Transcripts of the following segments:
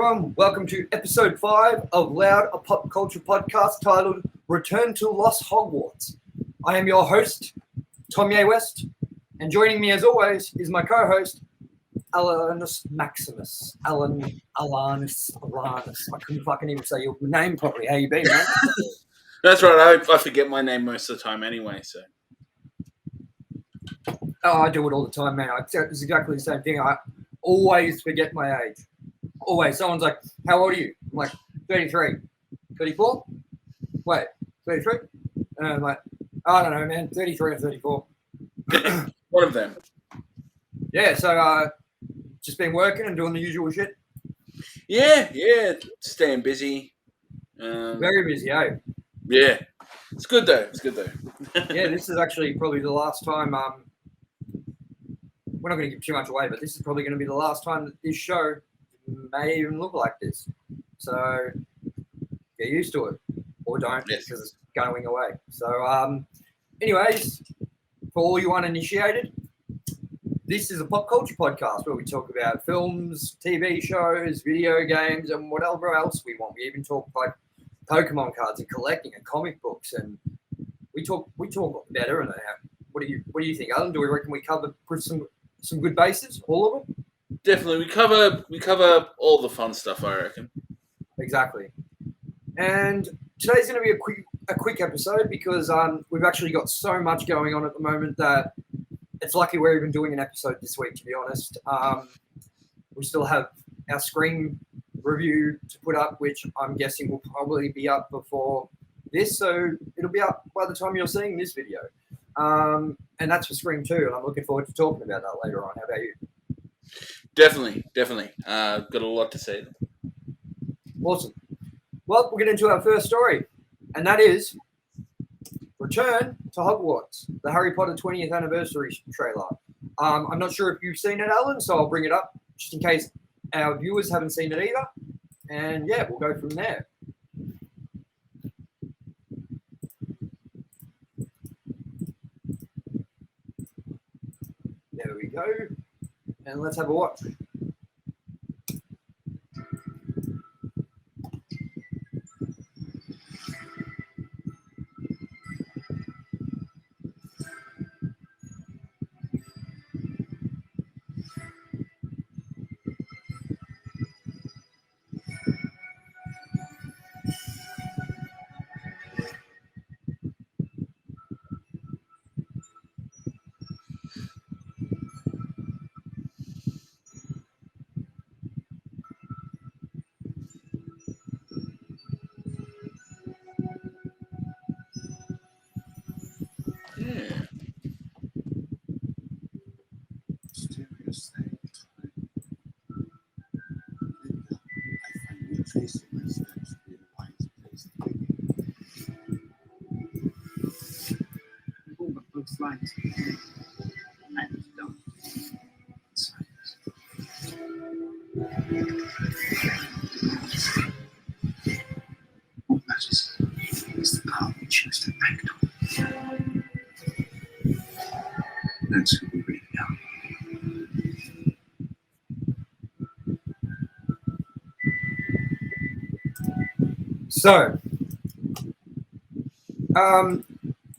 everyone. Welcome to episode 5 of Loud, a pop culture podcast titled Return to Lost Hogwarts. I am your host, Tomye West, and joining me as always is my co-host, Alanus Maximus. Alanus. I couldn't fucking even say your name properly. How you been, man? That's right. I forget my name most of the time anyway, so. Oh, I do it all the time, man. It's exactly the same thing. I always forget my age. Always. Someone's like, how old are you? I'm like, 33. 34? Wait, 33? And I'm like, I don't know, man. 33 or 34. One of them. Yeah, so just been working and doing the usual shit. Yeah. Staying busy. Very busy, eh? Yeah. It's good though. Yeah, this is actually probably the last time. We're not going to give too much away, but this is probably going to be the last time that this show may even look like this. So get used to it, or don't, because it's going away. So, anyways, for all you uninitiated, this is a pop culture podcast where we talk about films, TV shows, video games, and whatever else we want. We even talk like Pokemon cards and collecting and comic books, and we talk better. And what do you think, Alan? Do we reckon we cover some good bases, all of them? Definitely, we cover all the fun stuff, I reckon. Exactly. And today's going to be a quick episode because we've actually got so much going on at the moment that it's lucky we're even doing an episode this week, to be honest. We still have our Scream review to put up, which I'm guessing will probably be up before this, so it'll be up by the time you're seeing this video. And that's for Scream 2, and I'm looking forward to talking about that later on. How about you? Definitely. Got a lot to say. Awesome. Well, we'll get into our first story, and that is Return to Hogwarts, the Harry Potter 20th anniversary trailer. I'm not sure if you've seen it, Alan, so I'll bring it up just in case our viewers haven't seen it either. And yeah, we'll go from there. There we go. And let's have a watch. Looks like and done. What matters is the path we choose to act on. That's who we really are. So,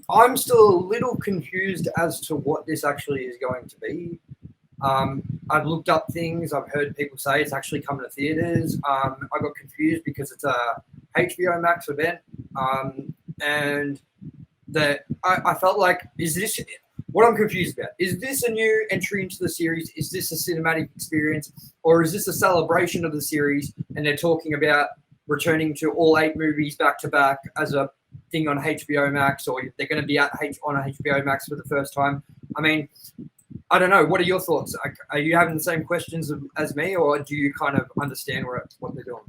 I'm still a little confused as to what this actually is going to be. I've looked up things. I've heard people say it's actually coming to theaters. I got confused because it's a HBO Max event, and that I felt like, is this what I'm confused about? Is this a new entry into the series? Is this a cinematic experience, or is this a celebration of the series? And they're talking about returning to all 8 movies back to back as a thing on HBO Max, or they're going to be on HBO Max for the first time. I mean, I don't know. What are your thoughts? Are you having the same questions as me, or do you kind of understand what they're doing?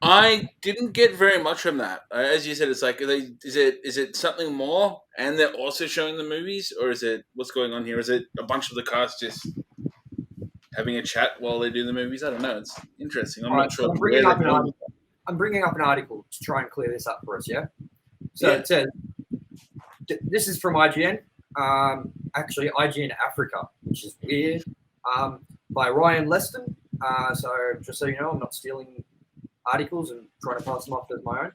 I didn't get very much from that. As you said, it's like, is it something more, and they're also showing the movies, or is it what's going on here? Is it a bunch of the cast just having a chat while they do the movies? I don't know. It's interesting. I'm not sure. I'm bringing up an article to try and clear this up for us. Yeah. So It says, this is from IGN, actually IGN Africa, which is weird, by Ryan Leston. So just so you know, I'm not stealing articles and trying to pass them off as my own.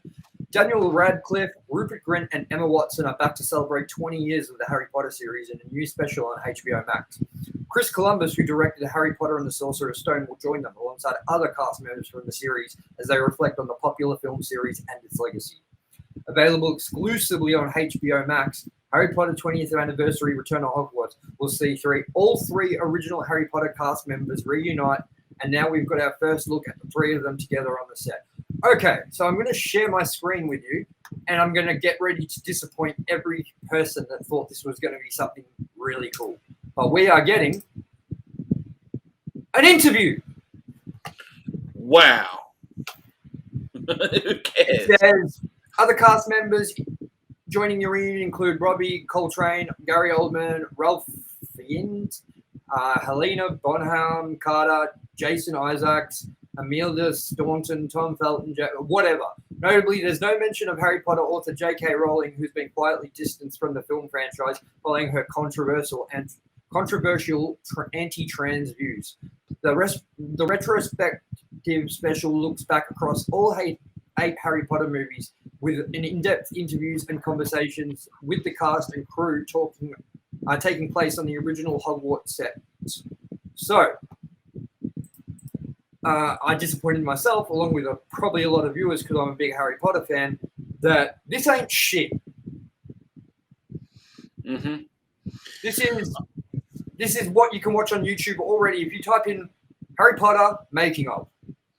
Daniel Radcliffe, Rupert Grint, and Emma Watson are back to celebrate 20 years of the Harry Potter series in a new special on HBO Max. Chris Columbus, who directed Harry Potter and the Sorcerer's Stone, will join them alongside other cast members from the series as they reflect on the popular film series and its legacy. Available exclusively on HBO Max, Harry Potter 20th Anniversary Return to Hogwarts will see all three original Harry Potter cast members reunite, and now we've got our first look at the three of them together on the set. Okay, so I'm going to share my screen with you, and I'm going to get ready to disappoint every person that thought this was going to be something really cool. But we are getting an interview. Wow. Who cares? It says other cast members joining your reunion include Robbie Coltrane, Gary Oldman, Ralph Fiennes, Helena Bonham Carter, Jason Isaacs, Amelia Staunton, Tom Felton, whatever. Notably, there's no mention of Harry Potter author J.K. Rowling, who's been quietly distanced from the film franchise following her controversial anti-trans views. The retrospective special looks back across all 8 Harry Potter movies with an in-depth interviews and conversations with the cast and crew taking place on the original Hogwarts set. So, I disappointed myself, along with probably a lot of viewers, because I'm a big Harry Potter fan, that this ain't shit. Mm-hmm. This is what you can watch on YouTube already. If you type in Harry Potter making of,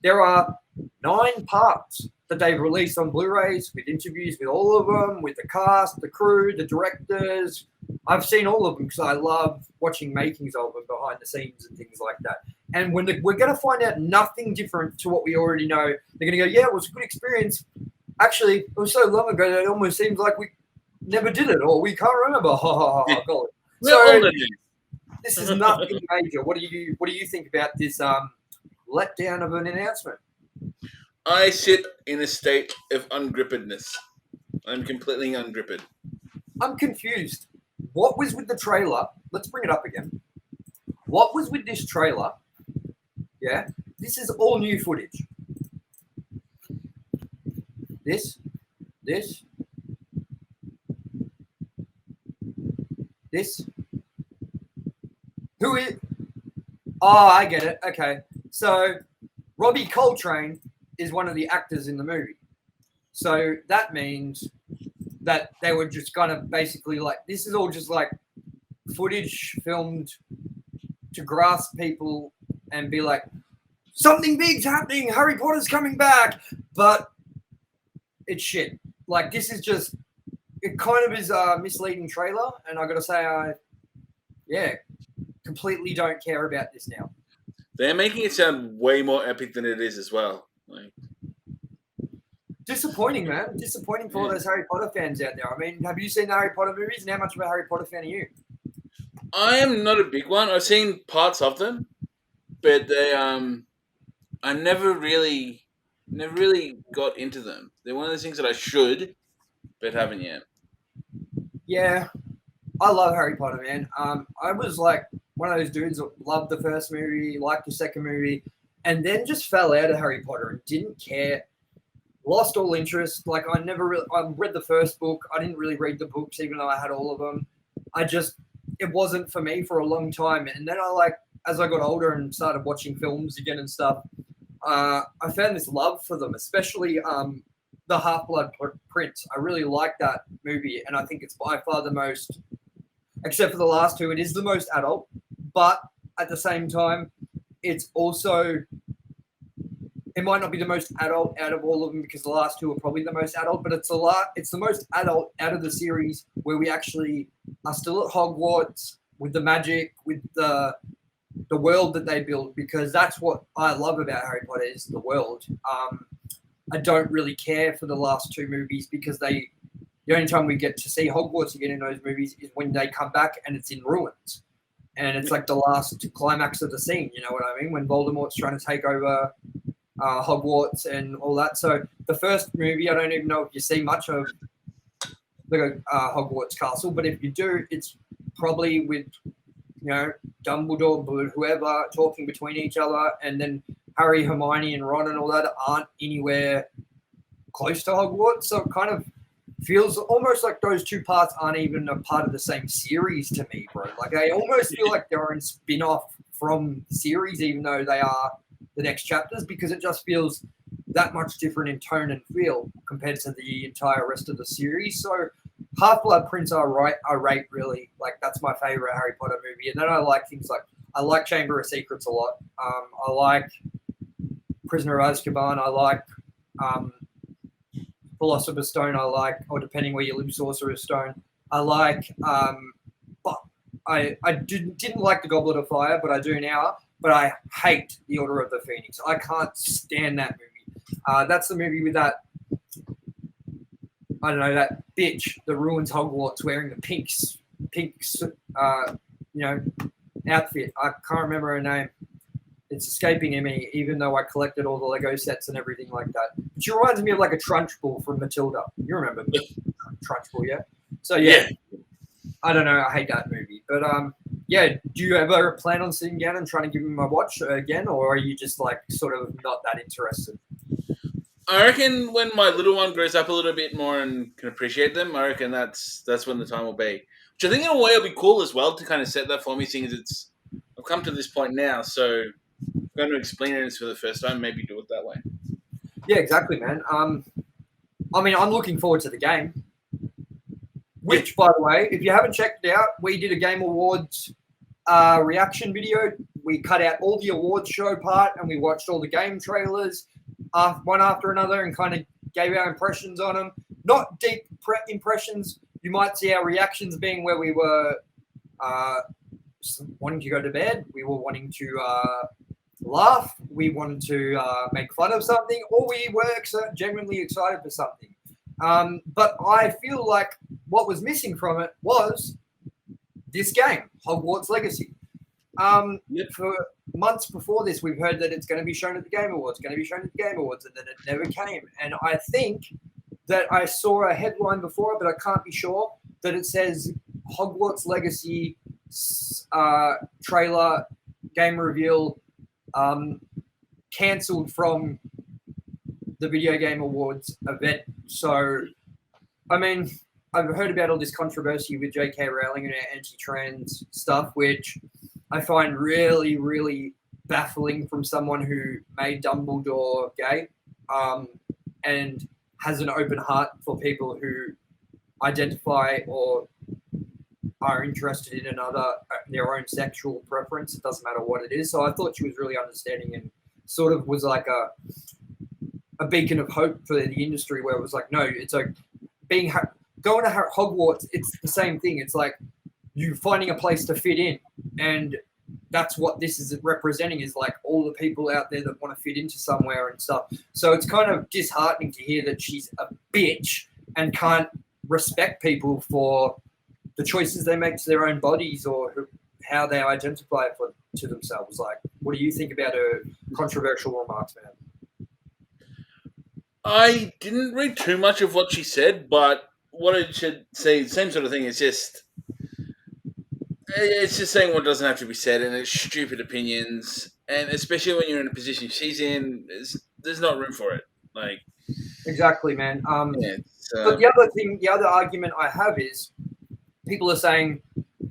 there are 9 parts that they've released on Blu-rays with interviews with all of them, with the cast, the crew, the directors. I've seen all of them because I love watching makings of them behind the scenes and things like that. And when we're going to find out nothing different to what we already know, they're going to go, yeah, it was a good experience. Actually, it was so long ago that it almost seems like we never did it, or we can't remember. Ha ha ha ha. So this is nothing major. What do you think about this letdown of an announcement? I sit in a state of ungrippedness. I'm completely ungripped. I'm confused. What was with the trailer? Let's bring it up again. What was with this trailer? Yeah, this is all new footage. This. Who is? Oh, I get it. Okay. So, Robbie Coltrane is one of the actors in the movie. So, that means that they were just kind of basically like, this is all just like footage filmed to grasp people and be like, something big's happening, Harry Potter's coming back, but it's shit. Like, this is just, it kind of is a misleading trailer, and I gotta say, completely don't care about this now. They're making it sound way more epic than it is as well. Like, disappointing, man. Disappointing for all those Harry Potter fans out there. I mean, have you seen the Harry Potter movies, and how much of a Harry Potter fan are you? I am not a big one. I've seen parts of them, but they I never really got into them. They're one of those things that I should, but haven't yet. Yeah, I love Harry Potter, man. I was like one of those dudes that loved the first movie, liked the second movie, and then just fell out of Harry Potter and didn't care. Lost all interest. Like, I read the first book. I didn't really read the books, even though I had all of them. It wasn't for me for a long time. And then as I got older and started watching films again and stuff, I found this love for them, especially the Half-Blood Prince. I really like that movie, and I think it's by far the most, except for the last two, it is the most adult. But at the same time, it's also, it might not be the most adult out of all of them because the last two are probably the most adult, but it's the most adult out of the series where we actually are still at Hogwarts with the magic, with the world that they build, because that's what I love about Harry Potter is the world. I don't really care for the last two movies because the only time we get to see Hogwarts again in those movies is when they come back and it's in ruins. And it's like the last climax of the scene, you know what I mean? When Voldemort's trying to take over Hogwarts and all that. So the first movie, I don't even know if you see much of the Hogwarts castle, but if you do, it's probably with Dumbledore, whoever, talking between each other, and then Harry, Hermione, and Ron and all that aren't anywhere close to Hogwarts. So it kind of feels almost like those two parts aren't even a part of the same series to me, bro. Like, I almost feel like they're in spin-off from the series, even though they are the next chapters, because it just feels that much different in tone and feel compared to the entire rest of the series. So Half-Blood Prince I rate really. Like, that's my favorite Harry Potter movie. And then I like things like, I like Chamber of Secrets a lot. I like Prisoner of Azkaban. I like Philosopher's Stone. I like, or depending where you live, Sorcerer's Stone. I like, but I didn't like the Goblet of Fire, but I do now. But I hate the Order of the Phoenix. I can't stand that movie. That's the movie with that, I don't know, that bitch that ruins Hogwarts wearing the pink, outfit. I can't remember her name. It's escaping me, even though I collected all the Lego sets and everything like that. She reminds me of like a Trunchbull from Matilda. You remember Trunchbull, yeah? So yeah, I don't know. I hate that movie, but yeah. Do you ever plan on sitting down and trying to give him a watch again, or are you just like sort of not that interested? I reckon when my little one grows up a little bit more and can appreciate them, I reckon that's when the time will be. Which I think in a way will be cool as well to kind of set that for me, seeing as I've come to this point now, so I'm going to explain it for the first time, maybe do it that way. Yeah, exactly, man. I mean, I'm looking forward to the game. Which, by the way, if you haven't checked it out, we did a Game Awards reaction video. We cut out all the awards show part and we watched all the game trailers one after another and kind of gave our impressions on them. Not deep impressions. You might see our reactions being where we were wanting to go to bed. We were wanting to laugh. We wanted to make fun of something, or we were genuinely excited for something. But I feel like what was missing from it was this game, Hogwarts Legacy. For months before this, we've heard that it's going to be shown at the Game Awards, and then it never came. And I think that I saw a headline before, but I can't be sure, that it says Hogwarts Legacy trailer game reveal cancelled from the Video Game Awards event. So, I mean, I've heard about all this controversy with J.K. Rowling and her anti-trans stuff, which I find really, really baffling from someone who made Dumbledore gay and has an open heart for people who identify or are interested in their own sexual preference. It doesn't matter what it is. So I thought she was really understanding and sort of was like a beacon of hope for the industry, where it was like, no, it's like going to Hogwarts. It's the same thing. It's like you finding a place to fit in, and that's what this is representing, is like all the people out there that want to fit into somewhere and stuff. So it's kind of disheartening to hear that she's a bitch and can't respect people for the choices they make to their own bodies or how they identify to themselves. Like, what do you think about her controversial remarks, man? I didn't read too much of what she said, but what I should say, same sort of thing. It's just saying what doesn't have to be said, and it's stupid opinions. And especially when you're in a position she's in, there's not room for it. Like, exactly, man. Yeah, but the other argument I have is people are saying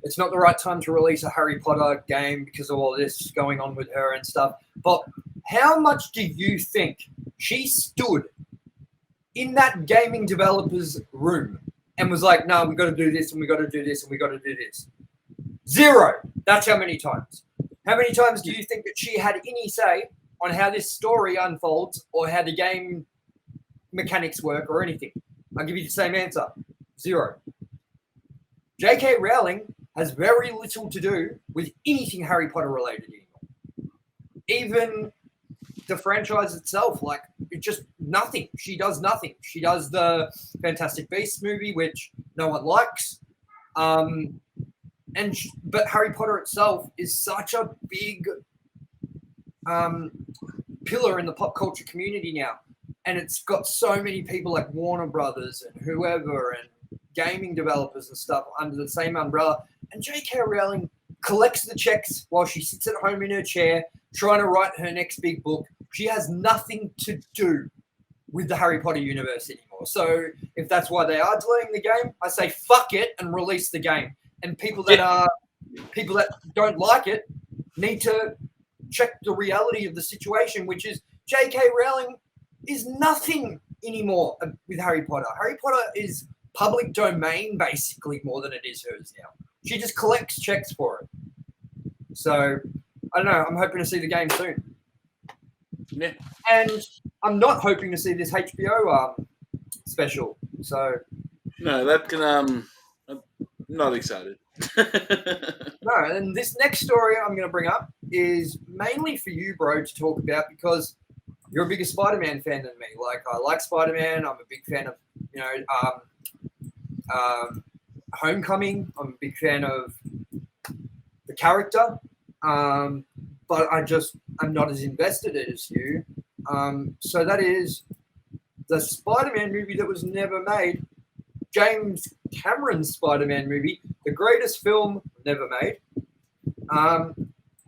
it's not the right time to release a Harry Potter game because of all this going on with her and stuff. But how much do you think she stood in that gaming developer's room and was like, no, we've got to do this and we've got to do this and we've got to do this? 0. That's how many times. How many times do you think that she had any say on how this story unfolds or how the game mechanics work or anything? I'll give you the same answer. 0. J.K. Rowling has very little to do with anything Harry Potter related anymore. Even the franchise itself, like, it just nothing. She does nothing. She does the Fantastic Beasts movie, which no one likes. But Harry Potter itself is such a big pillar in the pop culture community now. And it's got so many people like Warner Brothers and whoever and gaming developers and stuff under the same umbrella. And J.K. Rowling collects the checks while she sits at home in her chair trying to write her next big book. She has nothing to do with the Harry Potter universe anymore. So if that's why they are delaying the game, I say fuck it and release the game. And people that don't like it need to check the reality of the situation, which is J.K. Rowling is nothing anymore with Harry Potter. Harry Potter is public domain basically more than it is hers now. She just collects checks for it. So I don't know. I'm hoping to see the game soon. Yeah. And I'm not hoping to see this HBO special. So no, that can I'm not excited. no, and this next story I'm going to bring up is mainly for you, bro, to talk about because you're a bigger Spider-Man fan than me. Like I like Spider-Man. I'm a big fan of Homecoming. I'm a big fan of the character. But I'm not as invested as you. So that is the Spider-Man movie that was never made, James Cameron's Spider-Man movie, the greatest film never made. What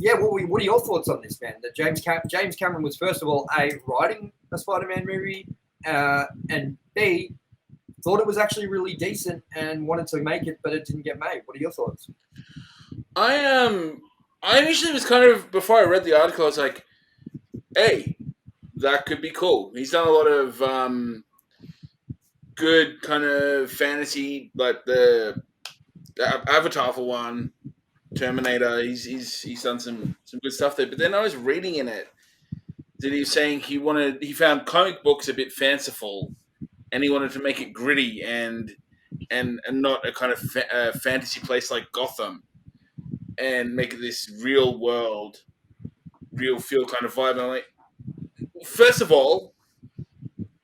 are your thoughts on this, man? That James Cameron was, first of all, A, writing a Spider-Man movie, and B, thought it was actually really decent and wanted to make it, but it didn't get made. What are your thoughts? I initially was kind of, before I read the article, I was like, hey, that could be cool. He's done a lot of good kind of fantasy, like the Avatar for one, Terminator. He's done some good stuff there. But then I was reading in it that he was saying he found comic books a bit fanciful, and he wanted to make it gritty and not a kind of fantasy place like Gotham, and make it this real world, real feel kind of vibe. And I'm like, first of all,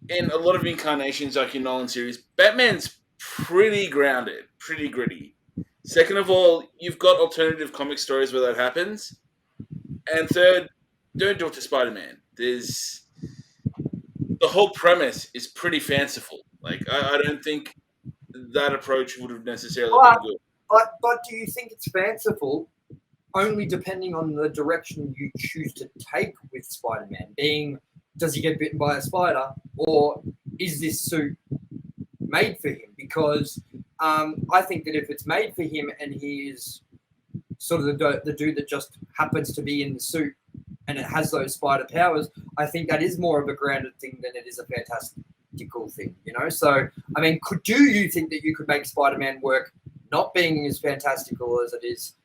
in a lot of incarnations like in Nolan series, Batman's pretty grounded, pretty gritty. Second of all, you've got alternative comic stories where that happens. And third, don't do it to Spider-Man. The whole premise is pretty fanciful. Like, I don't think that approach would have necessarily been good. But do you think it's fanciful only depending on the direction you choose to take with Spider-Man? Being, does he get bitten by a spider, or is this suit made for him? Because I think that if it's made for him and he is sort of the dude that just happens to be in the suit and it has those spider powers, I think that is more of a grounded thing than it is a fantastical thing, you know? So, I mean, do you think that you could make Spider-Man work not being as fantastical as it is,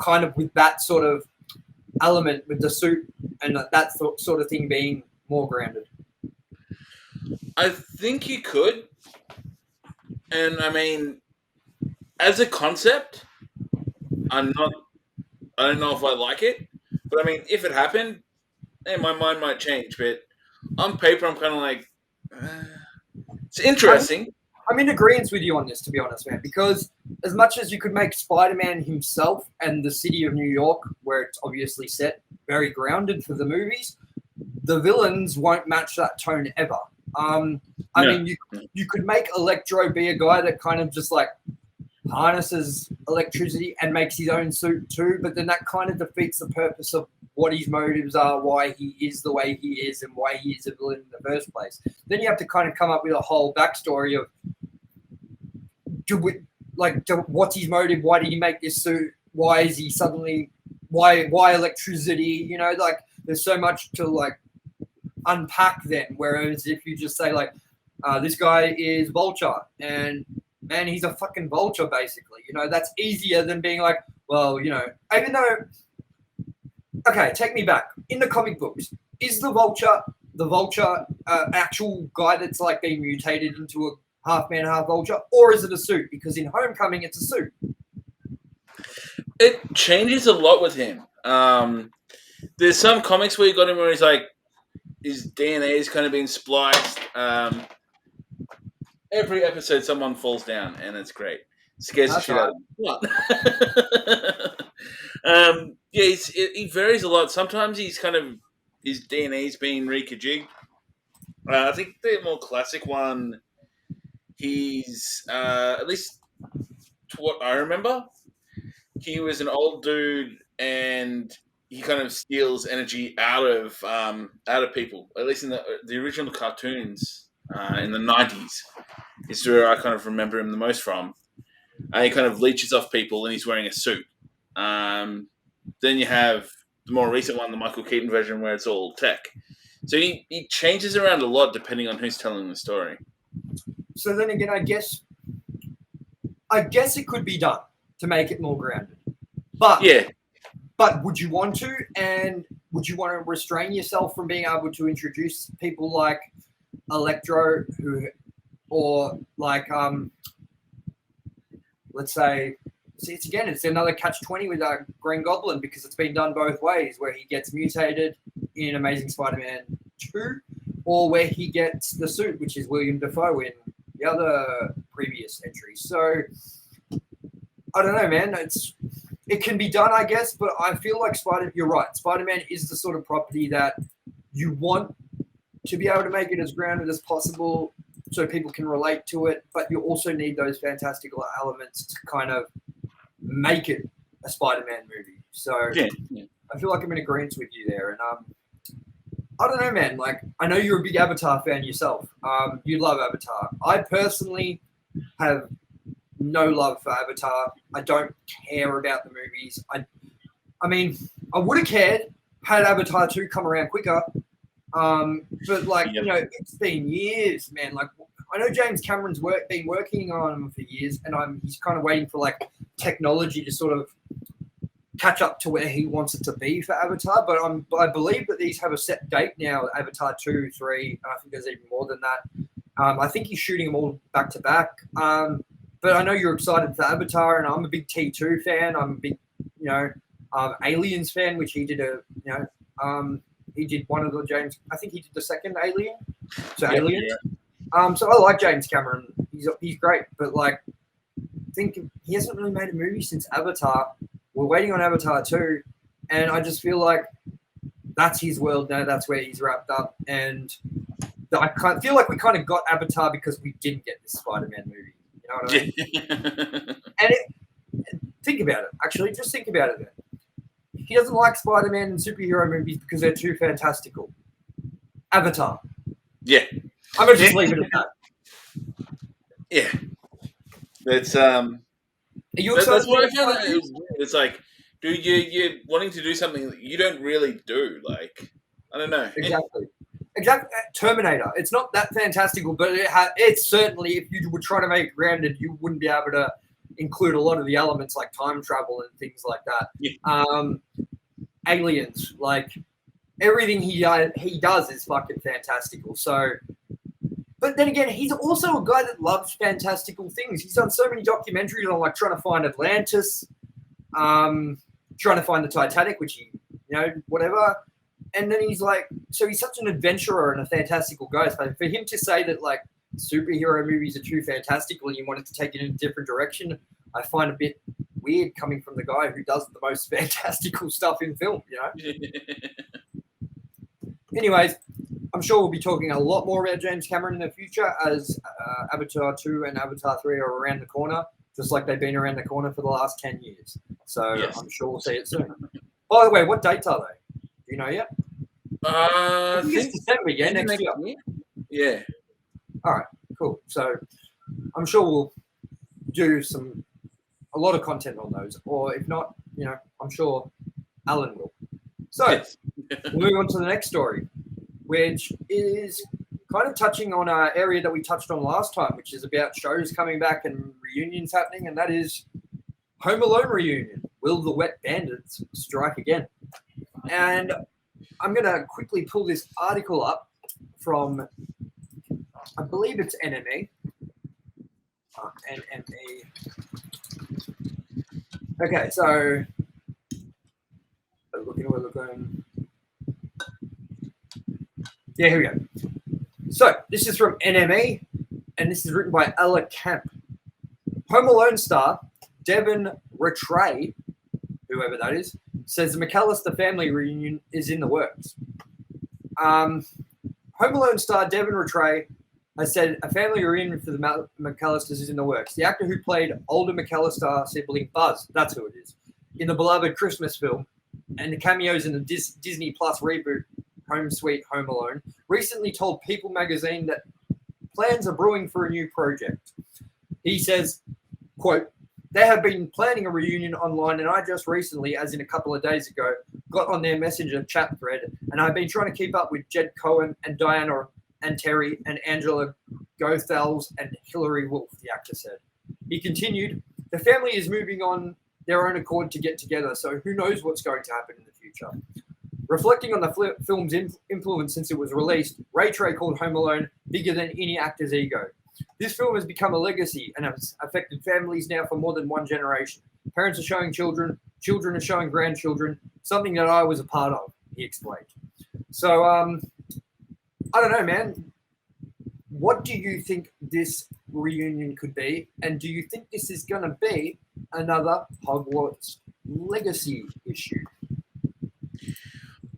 kind of with that sort of element with the suit and that sort of thing being more grounded? I think you could. And I mean, as a concept, I don't know if I like it, but I mean, if it happened, my mind might change. But on paper, I'm kind of like, it's interesting. I'm in agreement with you on this, to be honest, man, because as much as you could make Spider-Man himself and the city of New York, where it's obviously set, very grounded for the movies, the villains won't match that tone ever. I mean, you could make Electro be a guy that kind of just like harnesses electricity and makes his own suit too, but then that kind of defeats the purpose of what his motives are, why he is the way he is, and why he is a villain in the first place. Then you have to kind of come up with a whole backstory of what's his motive? Why did he make this suit? Why is he suddenly why electricity? You know, like there's so much to like unpack then. Whereas if you just say like this guy is Vulture and man, he's a fucking vulture basically. You know, that's easier than being like, well, you know, even though. Okay, take me back. In the comic books, is the Vulture actual guy that's like being mutated into a half man, half vulture, or is it a suit? Because in Homecoming, it's a suit. It changes a lot with him. There's some comics where you got him where he's like, his DNA is kind of being spliced. Every episode, someone falls down, and it's great. Scares the shit out of him. He varies a lot. Sometimes he's kind of his DNA's being rejigged. I think the more classic one, he's at least to what I remember, he was an old dude, and he kind of steals energy out of people. At least in the original cartoons in the 90s is where I kind of remember him the most from. He kind of leeches off people, and he's wearing a suit. Then you have the more recent one, the Michael Keaton version, where it's all tech. So he changes around a lot depending on who's telling the story. So then again, I guess it could be done to make it more grounded. But Yeah, but would you want to? And would you want to restrain yourself from being able to introduce people like Electro, or like let's say, it's another catch-20 with Green Goblin, because it's been done both ways, where he gets mutated in Amazing Spider-Man 2, or where he gets the suit, which is William Dafoe in the other previous entry. So I don't know, man. It can be done, I guess, but I feel like you're right. Spider-Man is the sort of property that you want to be able to make it as grounded as possible so people can relate to it, but you also need those fantastical elements to kind of make it a Spider-Man movie. So yeah. I feel like I'm in agreement with you there. And I don't know, man. Like, I know you're a big Avatar fan yourself. You love Avatar. I personally have no love for Avatar. I don't care about the movies. I mean, I would have cared had Avatar 2 come around quicker. But like, Yep. It's been years, man. Like, I know James Cameron's been working on them for years, and he's kind of waiting for like technology to sort of catch up to where he wants it to be for Avatar. But I believe that these have a set date now: Avatar 2, 3. I think there's even more than that. I think he's shooting them all back to back. But I know you're excited for Avatar, and I'm a big T2 fan. I'm a big, Aliens fan, which he did he did one of the James. I think he did the second Alien. So Yeah, Aliens. yeah. So I like James Cameron. He's great, but like, he hasn't really made a movie since Avatar. We're waiting on Avatar 2, and I just feel like that's his world now. That's where he's wrapped up, and I feel like we kind of got Avatar because we didn't get this Spider-Man movie. You know what I mean? And think about it. Actually, just think about it. Then he doesn't like Spider-Man and superhero movies because they're too fantastical. Avatar. Yeah. I'm gonna just leave it at that. Yeah. It's Are you excited? that's what I found. It's like, dude, you're wanting to do something that you don't really do. Like, I don't know. Exactly. Terminator. It's not that fantastical, but it's certainly, if you were trying to make it grounded, you wouldn't be able to include a lot of the elements like time travel and things like that. Yeah. Aliens, like everything he does is fucking fantastical. So, but then again, he's also a guy that loves fantastical things. He's done so many documentaries on like trying to find Atlantis, trying to find the Titanic, which he, whatever. And then he's like, so he's such an adventurer and a fantastical guy. So for him to say that like superhero movies are too fantastical and you wanted to take it in a different direction, I find a bit weird coming from the guy who does the most fantastical stuff in film, Anyways, I'm sure we'll be talking a lot more about James Cameron in the future as Avatar 2 and Avatar 3 are around the corner, just like they've been around the corner for the last 10 years. So yes. I'm sure we'll see it soon. By the way, what dates are they? Do you know yet? I think it's December, next year. Yeah. All right, cool. So I'm sure we'll do a lot of content on those, or if not, I'm sure Alan will. So Yes. We'll move on to the next story, which is kind of touching on an area that we touched on last time, which is about shows coming back and reunions happening, and that is Home Alone reunion. Will the Wet Bandits strike again? And I'm going to quickly pull this article up from, I believe it's NME. NME. Okay, so we're looking. Yeah, here we go. So this is from NME, and this is written by Ella Camp. Home Alone star Devin Rattray, whoever that is, says the McAllister family reunion is in the works. Home Alone star Devin Rattray has said a family reunion for the McAllisters is in the works. The actor who played older McAllister sibling Buzz, that's who it is, in the beloved Christmas film and the cameos in the Disney Plus reboot Home Sweet Home Alone, recently told People magazine that plans are brewing for a new project. He says, quote, "They have been planning a reunion online, and I just recently, as in a couple of days ago, got on their Messenger chat thread, and I've been trying to keep up with Jed Cohen and Diana and Terry and Angela Goethals and Hilary Wolf," the actor said. He continued, "The family is moving on their own accord to get together, so who knows what's going to happen in the future." Reflecting on the film's influence since it was released, Ray Trey called Home Alone bigger than any actor's ego. "This film has become a legacy and has affected families now for more than one generation. Parents are showing children, children are showing grandchildren, something that I was a part of," he explained. So, I don't know, man. What do you think this reunion could be? And do you think this is going to be another Hogwarts legacy issue?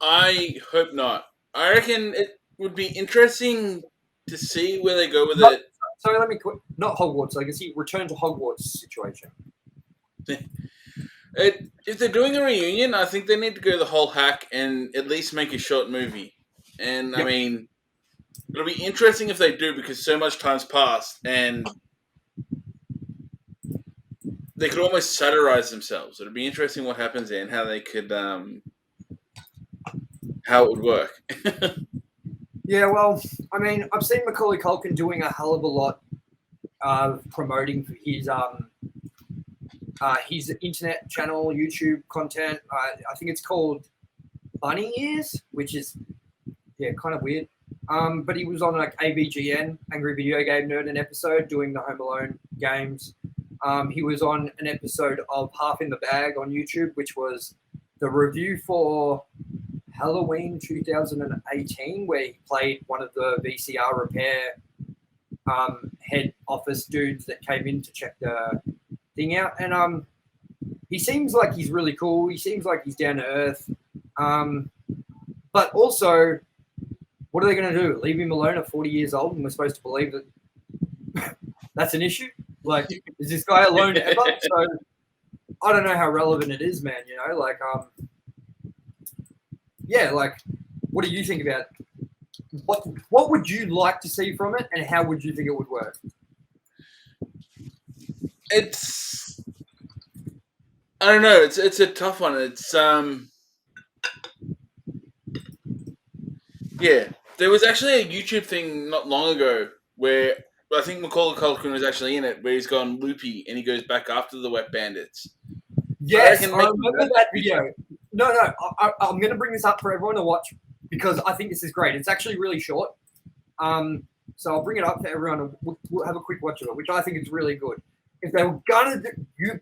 I hope not. I reckon it would be interesting to see where they go with it. So let me quit. Not Hogwarts legacy, return to Hogwarts situation. If they're doing a reunion, I think they need to go the whole hack and at least make a short movie. And Yep. I mean, it'll be interesting if they do because so much time's passed and they could almost satirize themselves. It'll be interesting what happens there and how they could, how it would work. Yeah, well, I mean, I've seen Macaulay Culkin doing a hell of a lot of promoting for his internet channel, YouTube content. I think it's called Bunny Ears, which is, kind of weird. But he was on like AVGN, Angry Video Game Nerd, an episode doing the Home Alone games. He was on an episode of Half in the Bag on YouTube, which was the review for Halloween 2018, where he played one of the VCR repair head office dudes that came in to check the thing out. And he seems like he's really cool. He seems like he's down to earth. But also, what are they going to do? Leave him alone at 40 years old and we're supposed to believe that that's an issue? Like, is this guy alone ever? So I don't know how relevant it is, man. You know, like, what do you think about what would you like to see from it, and how would you think it would work? I don't know. It's a tough one. There was actually a YouTube thing not long ago where I think Macaulay Culkin was actually in it, where he's gone loopy and he goes back after the Wet Bandits. Yes, I remember that video. No, I'm going to bring this up for everyone to watch because I think this is great. It's actually really short. So I'll bring it up for everyone and we'll have a quick watch of it, which I think is really good. If they were going to do, you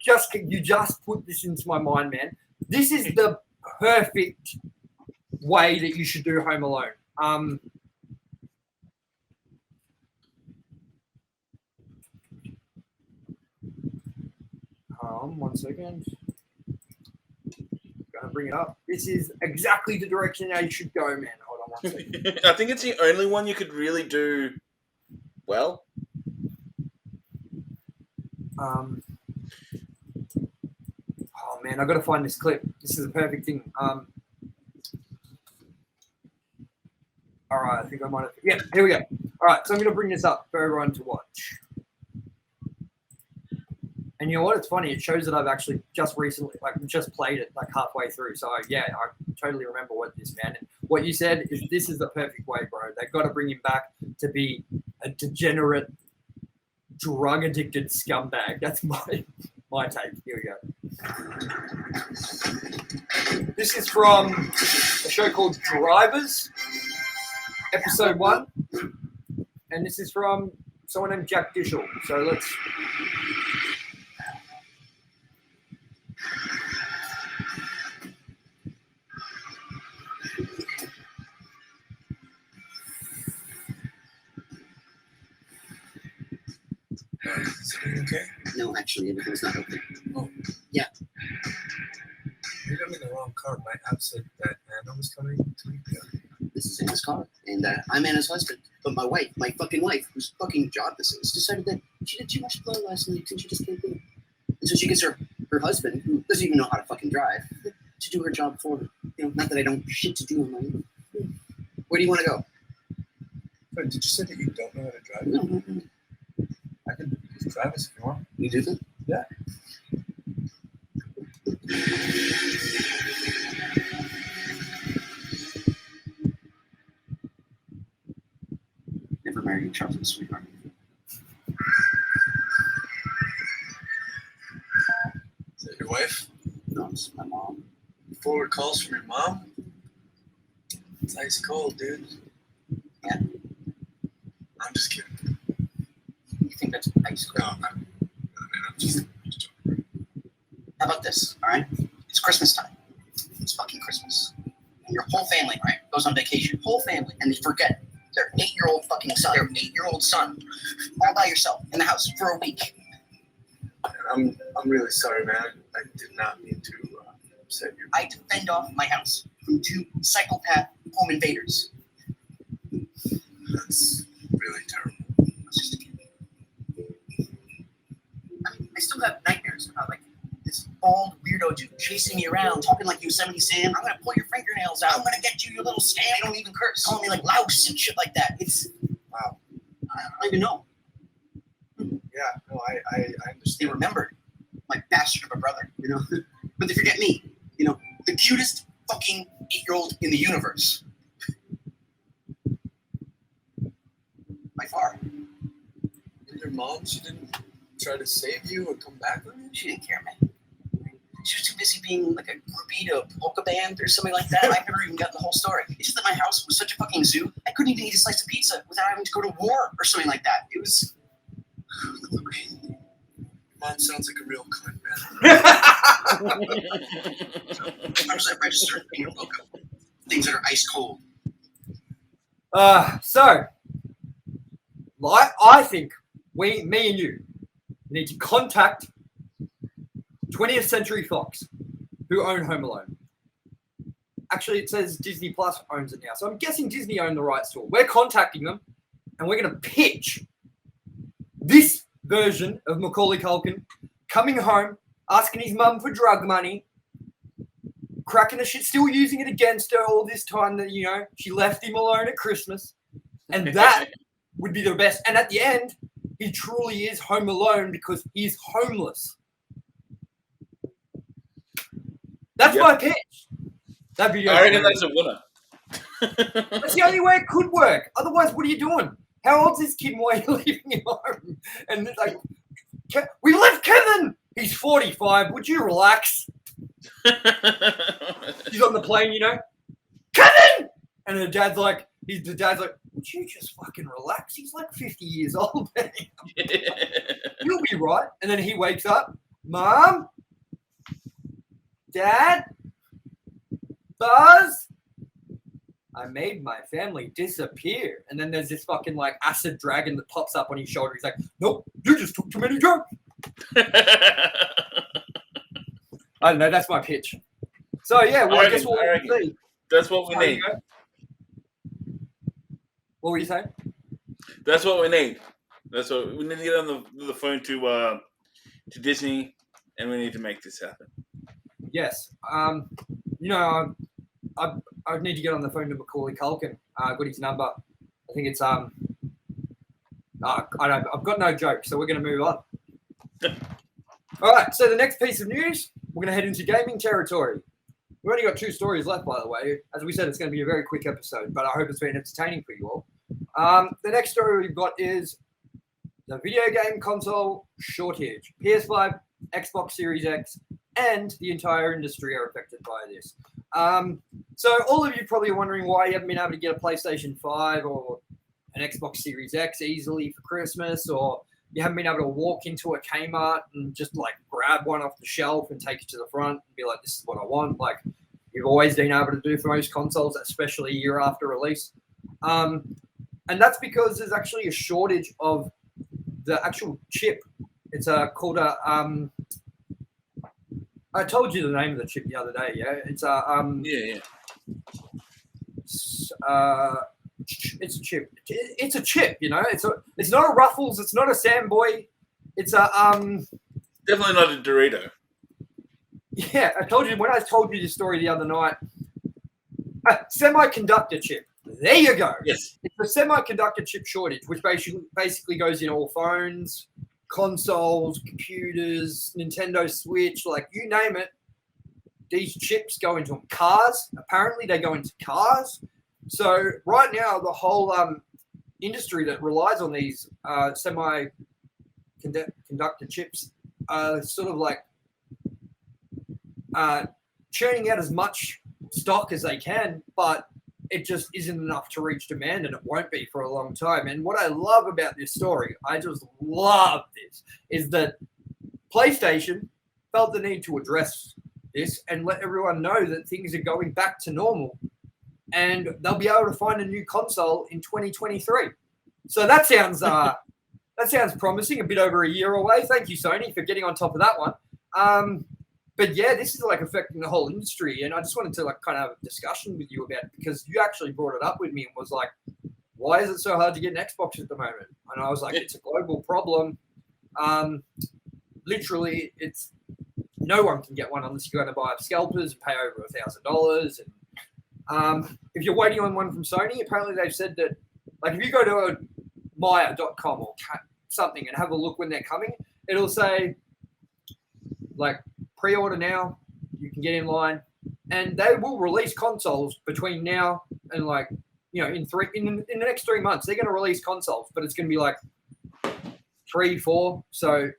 just put this into my mind, man. This is the perfect way that you should do Home Alone. 1 second. Gonna bring it up. This is exactly the direction they should go, man. Hold on 1 second. I think it's the only one you could really do well. Oh man, I gotta find this clip. This is a perfect thing. All right, I think I might have. Yeah, here we go. All right, so I'm gonna bring this up for everyone to watch. And you know what? It's funny. It shows that I've actually just played it like halfway through. So yeah, I totally remember what this, man. And what you said is this is the perfect way, bro. They've got to bring him back to be a degenerate, drug-addicted scumbag. That's my take. Here we go. This is from a show called Drivers, episode 1. And this is from someone named Jack Dishel. So let's... Okay. No, actually, everything's not open. Oh. Yeah. You got me in the wrong car. My app said that Anna was coming to me. This is Anna's car, and I'm Anna's husband. But my wife, whose fucking job this is, decided that she did too much blow last night, and she just can't do it. And so she gets her her husband, who doesn't even know how to fucking drive, to do her job for her. Not that I don't shit to do on my own. Where do you want to go? Wait, did you say that you don't know how to drive? No. I can just drive us if you want. You do that? Yeah. Never married Charles' sweetheart. Is that your wife? No, it's my mom. Forward calls from your mom? It's ice cold, dude. Yeah. I'm just kidding. You think that's ice cold? No, man, I'm just joking. How about this, all right? It's Christmas time. It's fucking Christmas. And your whole family, right, goes on vacation. Whole family. And they forget their 8-year-old fucking son, their 8-year-old son, all by yourself in the house for a week. I'm really sorry, man. I did not mean to upset you. I had to fend off my house from 2 psychopath home invaders. That's really terrible. I was just a kid. I mean, I still have nightmares about, like, this bald weirdo dude chasing me around, talking like Yosemite Sam. I'm gonna pull your fingernails out. I'm gonna get you, you little scam. They don't even curse. Calling me, like, louse and shit like that. It's, wow. I don't even know. Yeah, no, I They understand. remembered my bastard of a brother, But they forget me, the cutest fucking 8-year-old in the universe. By far. And your mom, she didn't try to save you or come back on you? She didn't care, man. She was too busy being like a groupie to a polka band or something like that. I've never even gotten the whole story. It's just that my house was such a fucking zoo. I couldn't even eat a slice of pizza without having to go to war or something like that. It was... Mom sounds like a real cunt, man. How does that register in your book? Things that are ice cold. So, I think me and you need to contact 20th Century Fox, who own Home Alone. Actually, it says Disney Plus owns it now. So I'm guessing Disney own the rights to it. We're contacting them, and we're going to pitch this version of Macaulay Culkin coming home, asking his mum for drug money, cracking the shit, still using it against her all this time that, she left him alone at Christmas. And that would be the best. And at the end, he truly is home alone because he's homeless. That's my pitch. That video. I reckon that's a winner. That's the only way it could work. Otherwise, what are you doing? How old's this kid? Why are you leaving him home? And it's like, we left Kevin. He's 45. Would you relax? He's on the plane, Kevin! And the dad's like, would you just fucking relax? He's like 50 years old. You'll be right. And then he wakes up. Mom? Dad? Buzz? I made my family disappear. And then there's this fucking like acid dragon that pops up on his shoulder. He's like, nope, you just took too many drugs. I don't know. That's my pitch. So, yeah, well, I guess what we'll see. That's what we need. What were you saying? That's what we need. That's what we need to get on the phone to Disney, and we need to make this happen. Yes. I need to get on the phone to Macaulay Culkin. I got his number. I think it's I don't. I've got no joke, so we're going to move on. All right. So the next piece of news, we're going to head into gaming territory. We've only got 2 stories left, by the way. As we said, it's going to be a very quick episode, but I hope it's been entertaining for you all. The next story we've got is the video game console shortage. PS5, Xbox Series X, and the entire industry are affected by this. So all of you probably are wondering why you haven't been able to get a PlayStation 5 or an Xbox Series X easily for Christmas, or you haven't been able to walk into a Kmart and just like grab one off the shelf and take it to the front and be like, this is what I want. Like you've always been able to do for most consoles, especially a year after release. And that's because there's actually a shortage of the actual chip. It's called a, I told you the name of the chip the other day. Yeah. It's it's a chip. It's a chip, It's not a Ruffles. It's not a Samboy. It's a Definitely not a Dorito. Yeah, I told you when I told you this story the other night. A semiconductor chip. There you go. Yes. It's a semiconductor chip shortage, which basically goes in all phones, consoles, computers, Nintendo Switch, like you name it. These chips go into cars. Apparently, they go into cars. So right now, the whole industry that relies on these semiconductor chips are sort of like churning out as much stock as they can, but it just isn't enough to reach demand, and it won't be for a long time. And what I love about this story, I just love this, is that PlayStation felt the need to address this and let everyone know that things are going back to normal, and they'll be able to find a new console in 2023. So that sounds promising. A bit over a year away. Thank you, Sony, for getting on top of that one. But yeah, this is like affecting the whole industry, and I just wanted to like kind of have a discussion with you about it because you actually brought it up with me and was like, "Why is it so hard to get an Xbox at the moment?" And I was like, "It's a global problem. Literally, it's no one can get one unless you're going to buy up scalpers and pay over $1,000. And if you're waiting on one from Sony, apparently they've said that, like, if you go to Maya.com or something and have a look when they're coming, it'll say like pre-order now, you can get in line, and they will release consoles between now and like, you know, in the next 3 months they're going to release consoles, but it's going to be like 3, 4, so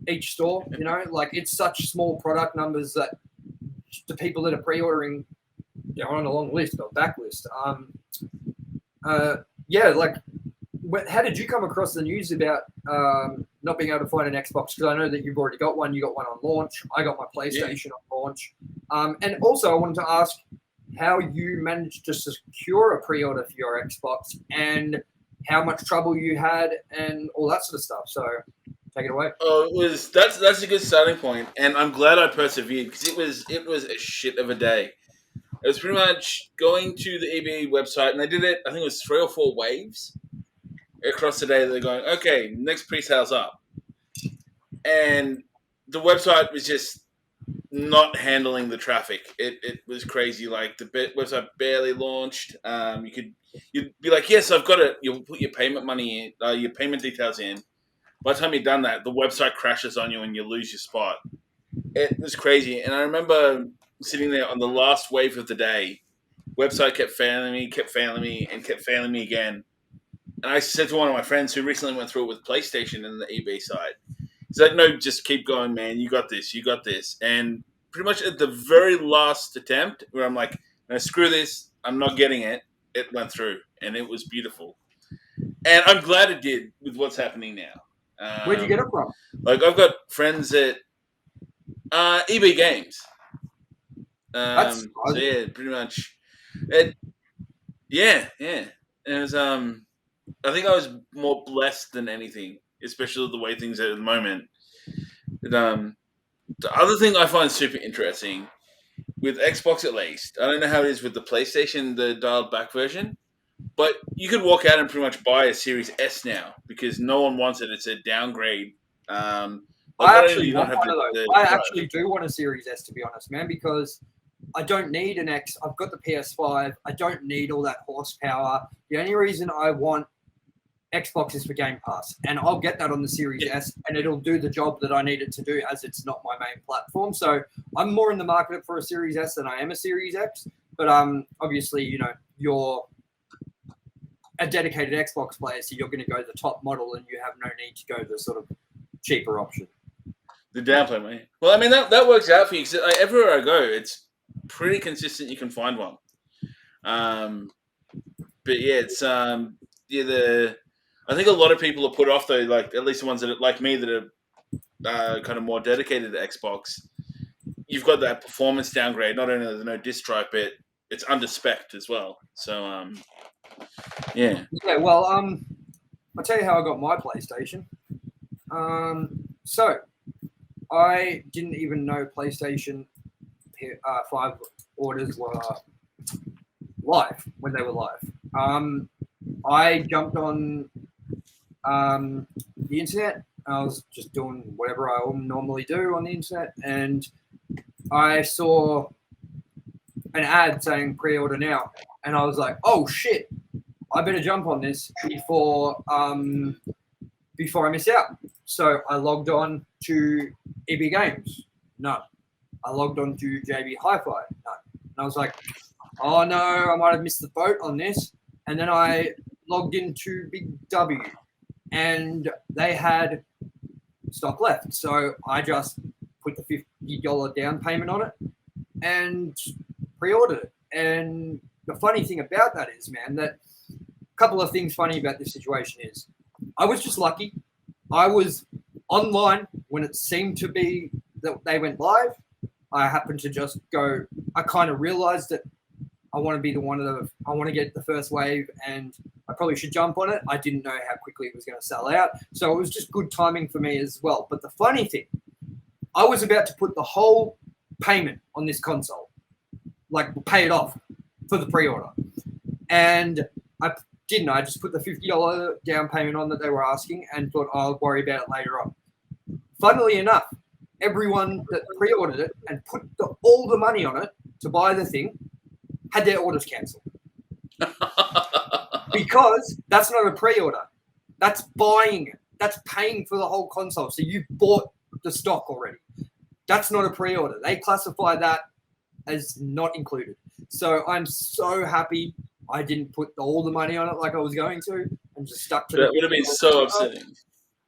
each store, you know, like it's such small product numbers that the people that are pre-ordering, they're on a long list or backlist. Yeah, like, how did you come across the news about not being able to find an Xbox? Because I know that you've already got one. You got one on launch. I got my PlayStation on launch. And also, I wanted to ask how you managed to secure a pre-order for your Xbox and how much trouble you had and all that sort of stuff. So take it away. Oh, that's a good starting point, and I'm glad I persevered because it was a shit of a day. It was pretty much going to the EBA website, and they did it. I think it was 3 or 4 waves across the day. They're going, okay, next pre-sale's up, and the website was just not handling the traffic. It was crazy. Like the website barely launched. You'd be like, yes, I've got it. You'll put your payment money in, your payment details in. By the time you've done that, the website crashes on you and you lose your spot. It was crazy. And I remember sitting there on the last wave of the day. Website kept failing me, and kept failing me again. And I said to one of my friends who recently went through it with PlayStation and the eBay side, he's like, no, just keep going, man. You got this. And pretty much at the very last attempt where I'm like, no, screw this. I'm not getting it. It went through, and it was beautiful. And I'm glad it did with what's happening now. Where'd you get it from? Like, I've got friends at eBay Games. That's so yeah, pretty much. It was I think I was more blessed than anything, especially the way things are at the moment. But, the other thing I find super interesting with Xbox, at least, I don't know how it is with the PlayStation, the dialed back version, but you could walk out and pretty much buy a Series S now because no one wants it. It's a downgrade. I actually want one of those. I actually do want a Series S, to be honest, man, because I don't need an X. I've got the PS5. I don't need all that horsepower. The only reason I want Xbox is for Game Pass, and I'll get that on the Series S, and it'll do the job that I need it to do, as it's not my main platform. So I'm more in the market for a Series S than I am a Series X. But obviously, you know, you're a dedicated Xbox player, so you're going to go the top model, and you have no need to go the sort of cheaper option. The downplay, mate. Well, I mean, that works out for you because everywhere I go, it's pretty consistent. You can find one. But yeah, it's I think a lot of people are put off though, like at least the ones that are like me that are kind of more dedicated to Xbox. You've got that performance downgrade. Not only there's no disk drive, but it's under spec'd as well. So yeah. Yeah. Well, I'll tell you how I got my PlayStation. So I didn't even know PlayStation 5 orders were live when they were live. I jumped on the internet. I was just doing whatever I normally do on the internet, and I saw an ad saying pre-order now, and I was like, oh shit, I better jump on this before I miss out. So I logged on to EB Games. No. I logged on to JB Hi-Fi. No. And I was like, oh no, I might have missed the boat on this. And then I logged into Big W, and they had stock left. So I just put the $50 down payment on it and pre-ordered it. And the funny thing about that is, man, that a couple of things funny about this situation is I was just lucky. I was online when it seemed to be that they went live. I happened to just go, I kind of realized that I want to be I want to get the first wave, and I probably should jump on it. I didn't know how quickly it was going to sell out. So it was just good timing for me as well. But the funny thing, I was about to put the whole payment on this console, like pay it off for the pre-order. And I didn't. I just put the $50 down payment on that they were asking and thought I'll worry about it later on. Funnily enough, everyone that pre-ordered it and put all the money on it to buy the thing had their orders cancelled. Because that's not a pre-order. That's buying. That's paying for the whole console. So you bought the stock already. That's not a pre-order. They classify that as not included. So I'm so happy I didn't put all the money on it like I was going to and just stuck to That would have been so upsetting.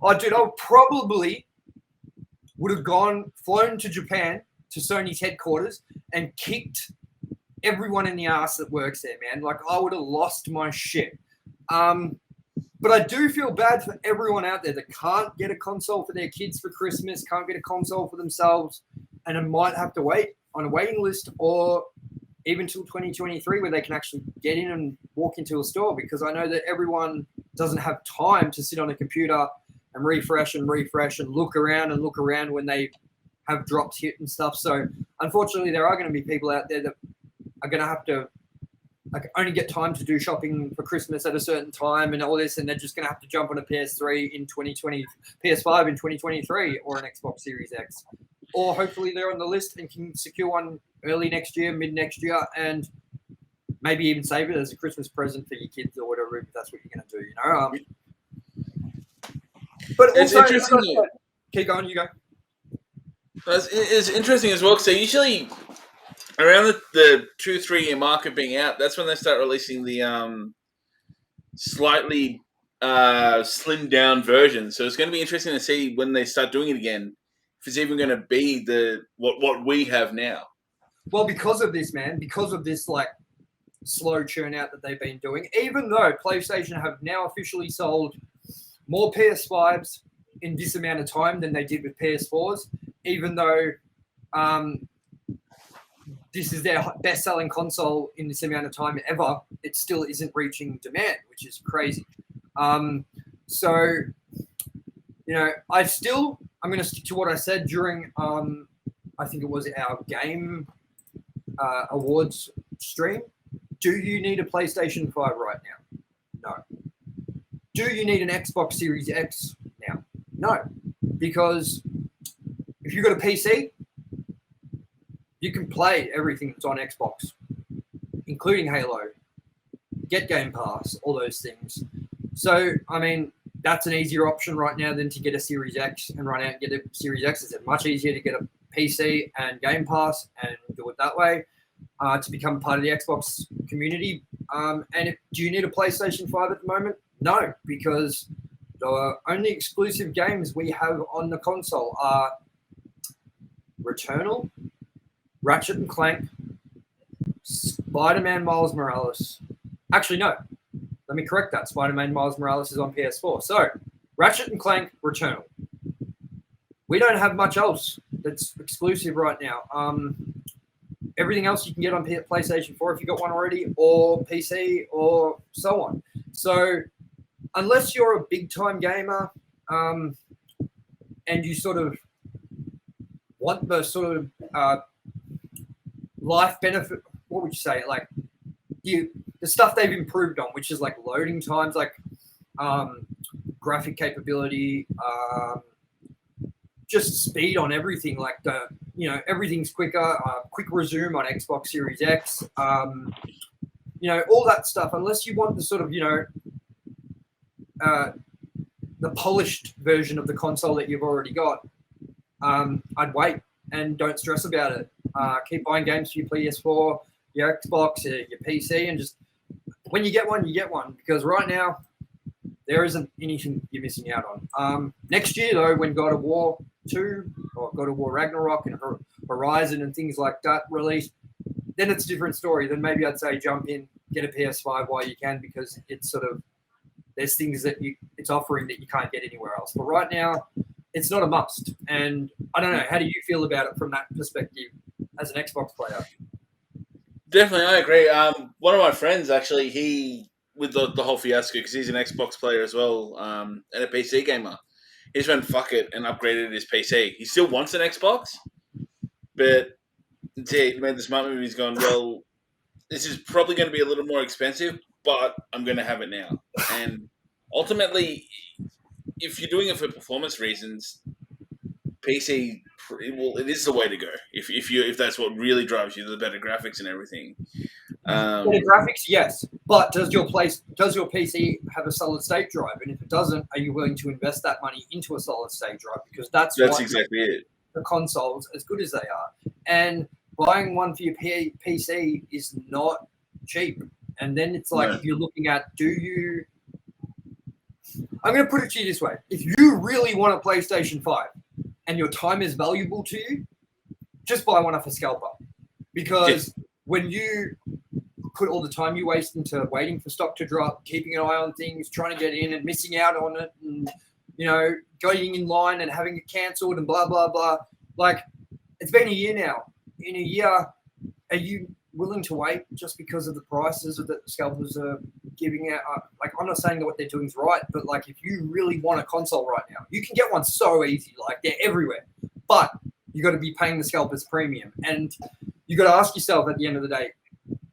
Oh, dude, I probably would have flown to Japan, to Sony's headquarters, and kicked everyone in the ass that works there, man. Like, I would have lost my shit. But I do feel bad for everyone out there that can't get a console for their kids for Christmas, can't get a console for themselves, and it might have to wait on a waiting list or even till 2023 where they can actually get in and walk into a store, because I know that everyone doesn't have time to sit on a computer and refresh and look around when they have drops hit and stuff. So unfortunately, there are going to be people out there that are going to have to only get time to do shopping for Christmas at a certain time and all this, and they're just going to have to jump on a PS3 in 2020, PS5 in 2023, or an Xbox Series X. Or hopefully they're on the list and can secure one early next year, mid next year, and maybe even save it as a Christmas present for your kids or whatever, if that's what you're going to do, you know? But It's also, interesting. Keep going, you go. It's interesting as well, because they usually, around the 2-3 year mark of being out, that's when they start releasing the slightly slimmed down version. So it's going to be interesting to see when they start doing it again, if it's even going to be what we have now. Well, because of this, man, because of this like slow churn out that they've been doing, even though PlayStation have now officially sold more PS5s in this amount of time than they did with PS4s, even though this is their best-selling console in this amount of time ever, it still isn't reaching demand, which is crazy. So, you know, I'm going to stick to what I said during, I think it was our game awards stream. Do you need a PlayStation 5 right now? No. Do you need an Xbox Series X now? No. Because if you've got a PC, you can play everything that's on Xbox, including Halo, get Game Pass, all those things. So, I mean, that's an easier option right now than to get a Series X and run out and get a Series X. It's much easier to get a PC and Game Pass and do it that way to become part of the Xbox community. Do you need a PlayStation 5 at the moment? No, because the only exclusive games we have on the console are Returnal, Ratchet and Clank, Spider-Man Miles Morales. Actually, no. Let me correct that. Spider-Man Miles Morales is on PS4. So, Ratchet and Clank, Returnal. We don't have much else that's exclusive right now. Everything else you can get on PlayStation 4 if you got one already, or PC, or so on. So, unless you're a big-time gamer and you sort of want the sort of life benefit, what would you say? Like, the stuff they've improved on, which is like loading times, like graphic capability, just speed on everything. Like everything's quicker. Quick resume on Xbox Series X. All that stuff. Unless you want the sort of the polished version of the console that you've already got, I'd wait and don't stress about it. Keep buying games for your PS4, your Xbox, your PC, and just when you get one, you get one. Because right now, there isn't anything you're missing out on. Next year, though, when God of War 2 or God of War Ragnarok and Horizon and things like that release, then it's a different story. Then maybe I'd say jump in, get a PS5 while you can, because it's sort of there's things that it's offering that you can't get anywhere else. But right now, it's not a must. And I don't know, how do you feel about it from that perspective as an Xbox player? Definitely, I agree. One of my friends, actually, he, with the whole fiasco, because he's an Xbox player as well, and a PC gamer, he just went, fuck it, and upgraded his PC. He still wants an Xbox, but he made the smart move. He's gone, well, this is probably going to be a little more expensive, but I'm going to have it now. And ultimately, if you're doing it for performance reasons, PC, it is the way to go. If that's what really drives you, the better graphics and everything. Better graphics, yes, but does your PC have a solid state drive? And if it doesn't, are you willing to invest that money into a solid state drive? Because that's exactly it. The consoles, as good as they are, and buying one for your PC is not cheap. And then it's like, if you're looking at, I'm going to put it to you this way. If you really want a PlayStation 5 and your time is valuable to you, just buy one off a scalper. Because when you put all the time you waste into waiting for stock to drop, keeping an eye on things, trying to get in and missing out on it, and, going in line and having it cancelled and blah, blah, blah. Like, it's been a year now. In a year, are you willing to wait just because of the prices that the scalpers are giving out? Like, I'm not saying that what they're doing is right, but like, if you really want a console right now, you can get one so easy. Like, they're everywhere, but you got to be paying the scalpers premium, and you got to ask yourself at the end of the day,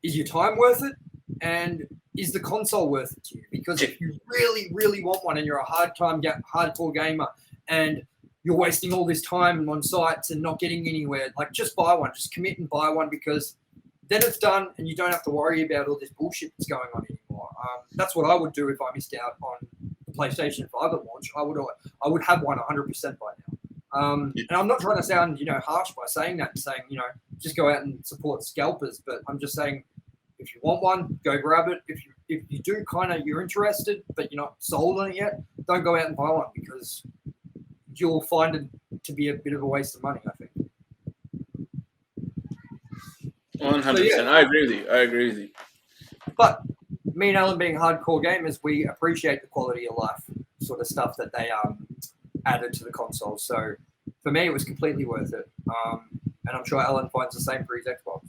is your time worth it? And is the console worth it to you? Because if you really, really want one and you're a hardcore gamer and you're wasting all this time on sites and not getting anywhere, like, just buy one. Just commit and buy one, because then it's done and you don't have to worry about all this bullshit that's going on anymore. That's what I would do if I missed out on the PlayStation 5 at launch. I would have one 100% by now. And I'm not trying to sound, harsh by saying that and saying, just go out and support scalpers. But I'm just saying, if you want one, go grab it. If you do you're interested, but you're not sold on it yet, don't go out and buy one, because you'll find it to be a bit of a waste of money, I think. 100%. I agree with you. But me and Alan, being hardcore gamers, we appreciate the quality of life sort of stuff that they added to the console. So for me, it was completely worth it. And I'm sure Alan finds the same for his Xbox.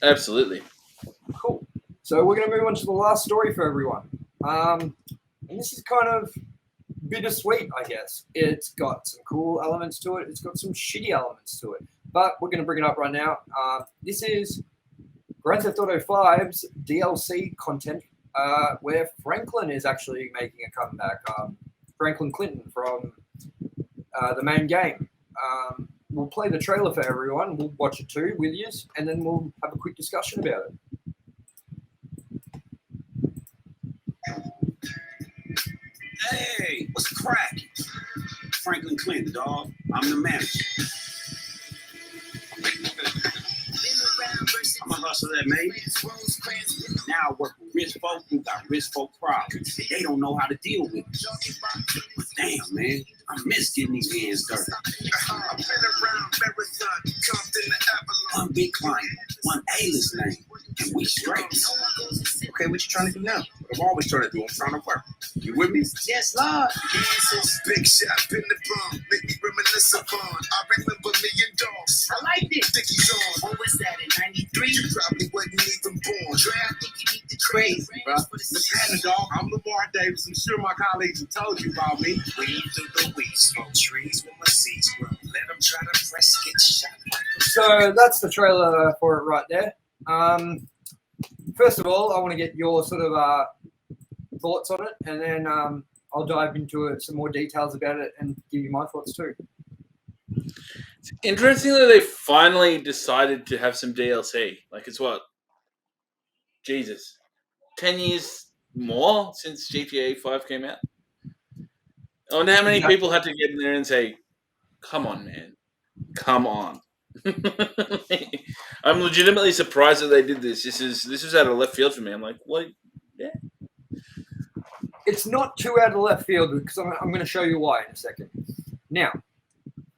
Absolutely. Cool. So we're going to move on to the last story for everyone. And this is kind of bittersweet, I guess. It's got some cool elements to it. It's got some shitty elements to it. But we're going to bring it up right now. This is Grand Theft Auto 5's DLC content, where Franklin is actually making a comeback. Franklin Clinton from the main game. We'll play the trailer for everyone. We'll watch it too with you, and then we'll have a quick discussion about it. Hey, what's the crack? Franklin Clinton, dog. I'm the manager. I'm a hustler, man. Now I work with rich folk who got rich folk problems. They don't know how to deal with it. But damn, man, I miss getting these hands dirty. One big client, one A-list name, and we straight. Okay, what you trying to do now? What I'm always trying to do, I'm trying to work. You with me? Yes, Lord. Big shot in the bum, make me reminisce upon. I remember million dogs. I like this. Dickies on. What was that, in 93? You probably wasn't even born. Dre, I think you need the crazy, bro. The Panda Dog, I'm Lamar Davis. I'm sure my colleagues have told you about me. Weed through the weed, smoke trees with my seeds grow. Let them try to press, get shot. So that's the trailer for it right there. First of all, I want to get your sort of thoughts on it, and then I'll dive into it, some more details about it, and give you my thoughts too. It's interesting that they finally decided to have some DLC. Like, it's what? Jesus. 10 years more since GTA 5 came out? I wonder how many people had to get in there and say, come on, man. Come on. I'm legitimately surprised that they did this. This is out of left field for me. I'm like, what? Yeah. It's not too out of left field because I'm going to show you why in a second. Now,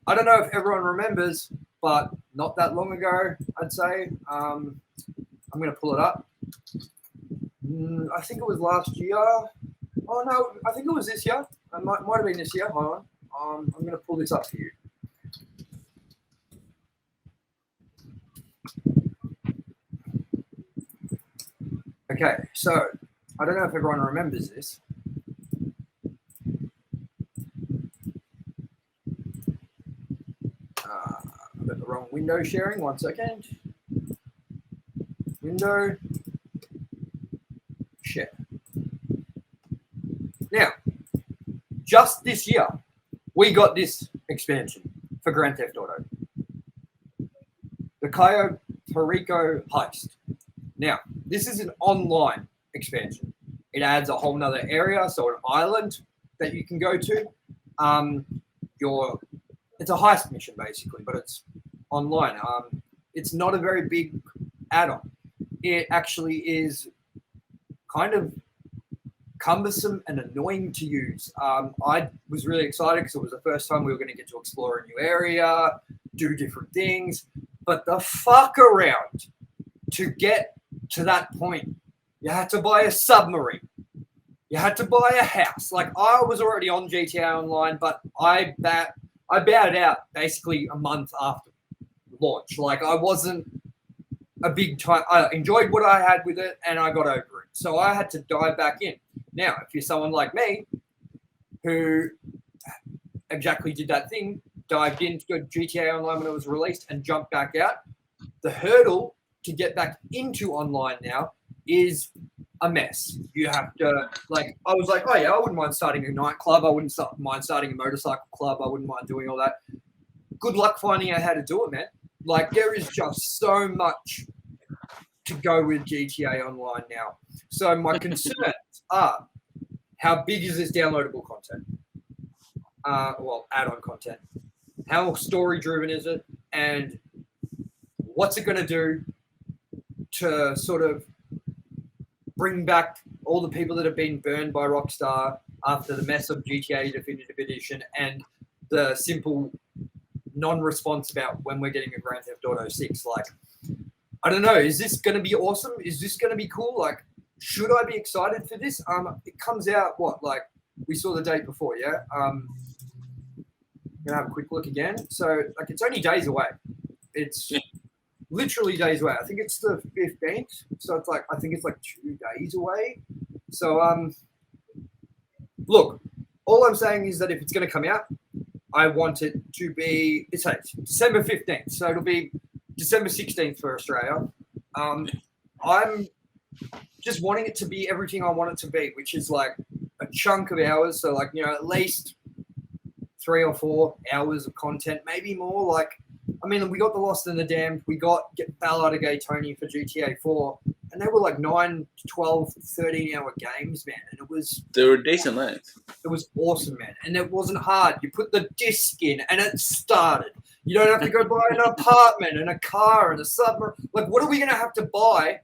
I don't know if everyone remembers, but not that long ago, I'd say. I'm going to pull it up. I think it was last year. Oh, no, I think it was this year. It might have been this year. Hold on. I'm going to pull this up for you. Okay, so I don't know if everyone remembers this. I've got the wrong window sharing. 1 second. Window share. Now, just this year, we got this expansion for Grand Theft Auto. The Cayo Perico Heist. Now, this is an online expansion. It adds a whole nother area, so an island that you can go to. It's a heist mission basically, but it's online. It's not a very big add-on. It actually is kind of cumbersome and annoying to use. I was really excited because it was the first time we were going to get to explore a new area, do different things, but the fuck around to get to that point, you had to buy a submarine. You had to buy a house. Like, I was already on GTA Online, but I bowed out basically a month after launch. Like, I wasn't a big time. I enjoyed what I had with it, and I got over it. So I had to dive back in. Now, if you're someone like me who exactly did that thing, dived into GTA Online when it was released and jumped back out, the hurdle to get back into online now is a mess. You have to, like, I was like, oh yeah, I wouldn't mind starting a nightclub. I wouldn't mind starting a motorcycle club. I wouldn't mind doing all that. Good luck finding out how to do it, man. Like, there is just so much to go with GTA Online now. So my concerns are, how big is this downloadable content? Well, add-on content. How story-driven is it? And what's it going to do to sort of bring back all the people that have been burned by Rockstar after the mess of GTA Definitive Edition and the simple non-response about when we're getting a Grand Theft Auto 6? Like, I don't know. Is this going to be awesome? Is this going to be cool? Like, should I be excited for this? It comes out, what, like, we saw the date before, yeah? I'm going to have a quick look again. So, like, it's only days away. It's literally days away. I think it's the 15th. So it's like, I think it's like 2 days away. So, look, all I'm saying is that if it's going to come out, I want it to be, it's December 15th. So it'll be December 16th for Australia. I'm just wanting it to be everything I want it to be, which is like a chunk of hours. So, like, you know, at least 3 or 4 hours of content, maybe more. Like, I mean, we got The Lost and the Damned. We got Ballad of Gay Tony for GTA 4. And they were like 9, 12, 13-hour games, man. And they were decent length. It was awesome, man. And it wasn't hard. You put the disc in and it started. You don't have to go buy an apartment and a car and a submarine. Like, what are we going to have to buy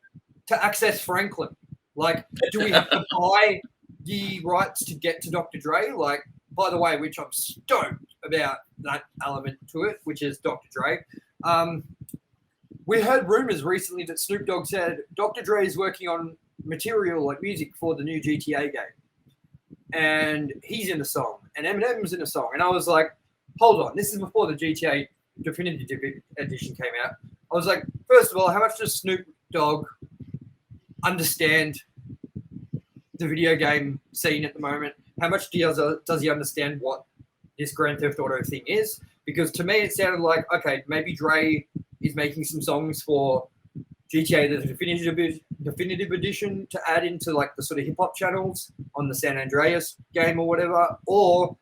to access Franklin? Like, do we have to buy the rights to get to Dr. Dre? Like, by the way, which I'm stoked about that element to it, which is Dr. Dre. We heard rumors recently that Snoop Dogg said Dr. Dre is working on material, like music, for the new GTA game. And he's in the song. And Eminem's in the song. And I was like, hold on. This is before the GTA Definitive Edition came out. I was like, first of all, how much does Snoop Dogg understand the video game scene at the moment? How much does he understand what this Grand Theft Auto thing is? Because to me, it sounded like, okay, maybe Dre is making some songs for GTA, the Definitive Edition, to add into like the sort of hip hop channels on the San Andreas game or whatever, or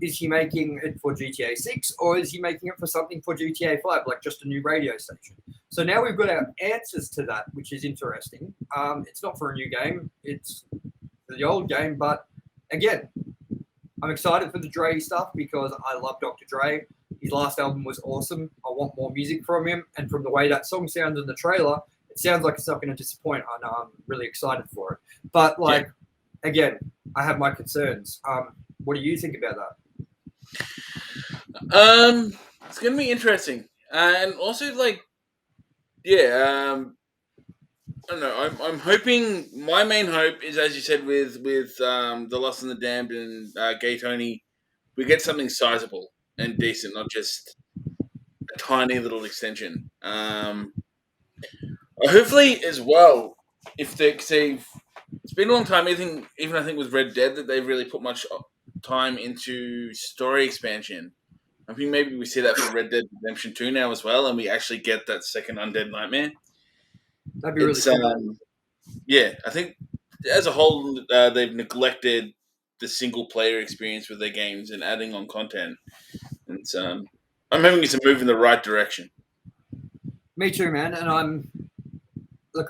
is he making it for GTA 6 or is he making it for something for GTA 5, like just a new radio station? So now we've got our answers to that, which is interesting. It's not for a new game, it's for the old game, but again, I'm excited for the Dre stuff because I love Dr. Dre. His last album was awesome. I want more music from him, and from the way that song sounds in the trailer, it sounds like it's not going to disappoint. I know I'm really excited for it. But again, I have my concerns. What do you think about that? It's gonna be interesting, and also I don't know. I'm hoping. My main hope is, as you said, with The Lost and the Damned and Gay Tony, we get something sizable and decent, not just a tiny little extension. Hopefully, as well, if it's been a long time. Even I think with Red Dead that they've really put much time into story expansion. I think maybe we see that for Red Dead Redemption 2 now as well, and we actually get that second Undead Nightmare. That'd be really cool. Yeah, I think as a whole, they've neglected the single player experience with their games and adding on content. And I'm hoping it's a move in the right direction. Me too, man. And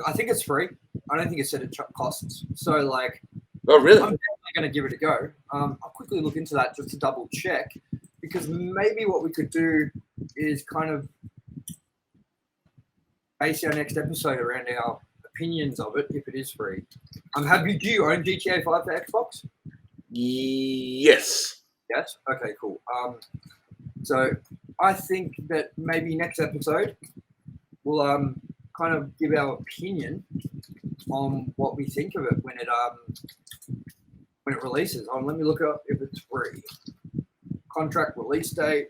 I think it's free. I don't think it's set at costs. So oh really? I'm definitely going to give it a go. I'll quickly look into that just to double check, because maybe what we could do is kind of base our next episode around our opinions of it if it is free. Do you own GTA 5 for Xbox? Yes. Yes? Okay, cool. So I think that maybe next episode we'll kind of give our opinion on what we think of it when it releases. Let me look up if it's free. Contract release date,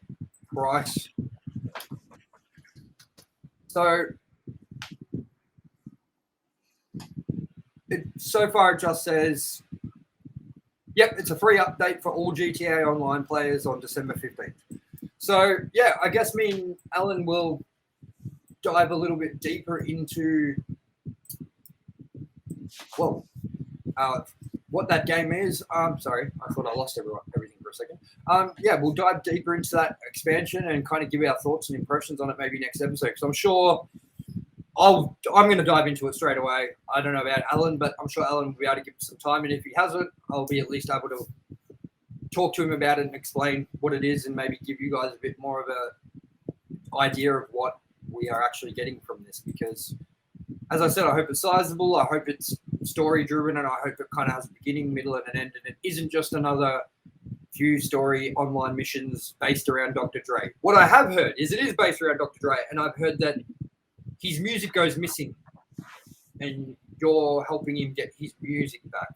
price. So so far it just says, yep, it's a free update for all GTA Online players on December 15th. So yeah, I guess me and Alan will dive a little bit deeper into what that game is. Sorry, I thought I lost everything for a second. Yeah, we'll dive deeper into that expansion and kind of give our thoughts and impressions on it maybe next episode, because I'm sure I'm going to dive into it straight away. I don't know about Alan, but I'm sure Alan will be able to give it some time, and if he hasn't, I'll be at least able to talk to him about it and explain what it is and maybe give you guys a bit more of a idea of what we are actually getting from this, because as I said, I hope it's sizable, I hope it's story driven, and I hope it kind of has a beginning, middle, and an end, and it isn't just another few story online missions based around Dr. Dre. What I have heard is it is based around Dr. Dre, and I've heard that his music goes missing and you're helping him get his music back.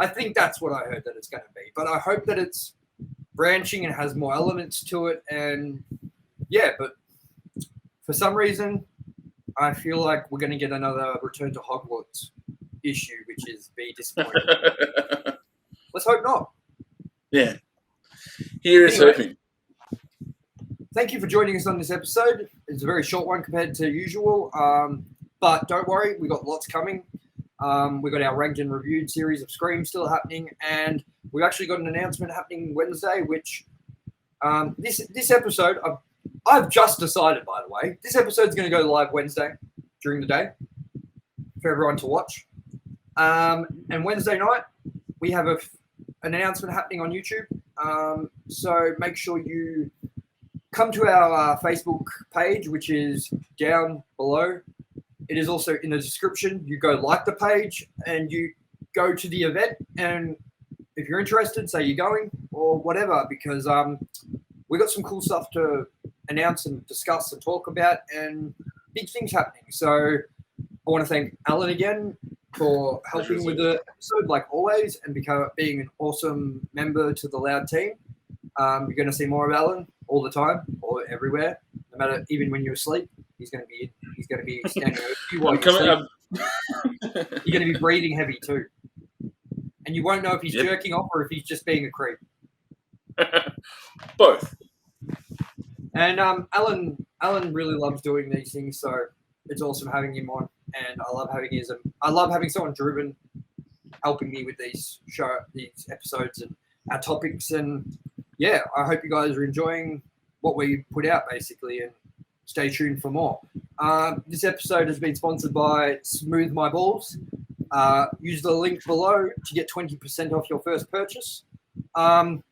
I think that's what I heard that it's going to be, but I hope that it's branching and has more elements to it. And yeah, but for some reason, I feel like we're going to get another Return to Hogwarts issue, which is be disappointing. Let's hope not. Yeah. Here is hoping. Thank you for joining us on this episode. It's a very short one compared to usual, but don't worry, we got lots coming. We got our ranked and reviewed series of Scream still happening, and we've actually got an announcement happening Wednesday, which this episode, I've just decided, by the way, this episode is going to go live Wednesday during the day for everyone to watch. And Wednesday night, we have an announcement happening on YouTube. So make sure you come to our Facebook page, which is down below. It is also in the description. You go like the page and you go to the event. And if you're interested, say you're going or whatever, because we got some cool stuff to announce and discuss and talk about, and big things happening. So I want to thank Alan again for helping with the episode, like always, and being an awesome member to the Loud team. You're going to see more of Alan all the time, or everywhere, no matter, even when you're asleep. He's going to be standing over you while you're asleep. You're going to be breathing heavy too, and you won't know if he's jerking off or if he's just being a creep. Both. And Alan really loves doing these things, so it's awesome having him on. And I love having someone driven helping me with these episodes and our topics. And yeah, I hope you guys are enjoying what we put out, basically, and stay tuned for more. This episode has been sponsored by Smooth My Balls. Use the link below to get 20% off your first purchase. And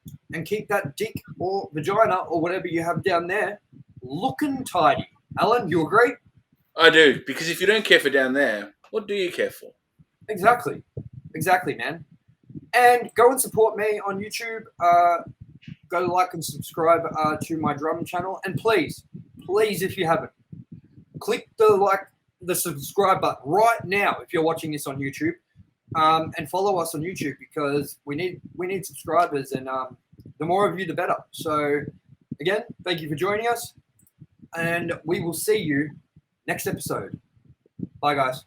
keep that dick or vagina or whatever you have down there looking tidy. Alan, you agree? I do, because if you don't care for down there, what do you care for? Exactly, man. And go and support me on YouTube. Go like and subscribe to my drum channel. And please, if you haven't, click the subscribe button right now if you're watching this on YouTube. And follow us on YouTube because we need subscribers, and the more of you, the better. So again, thank you for joining us, and we will see you next episode. Bye, guys.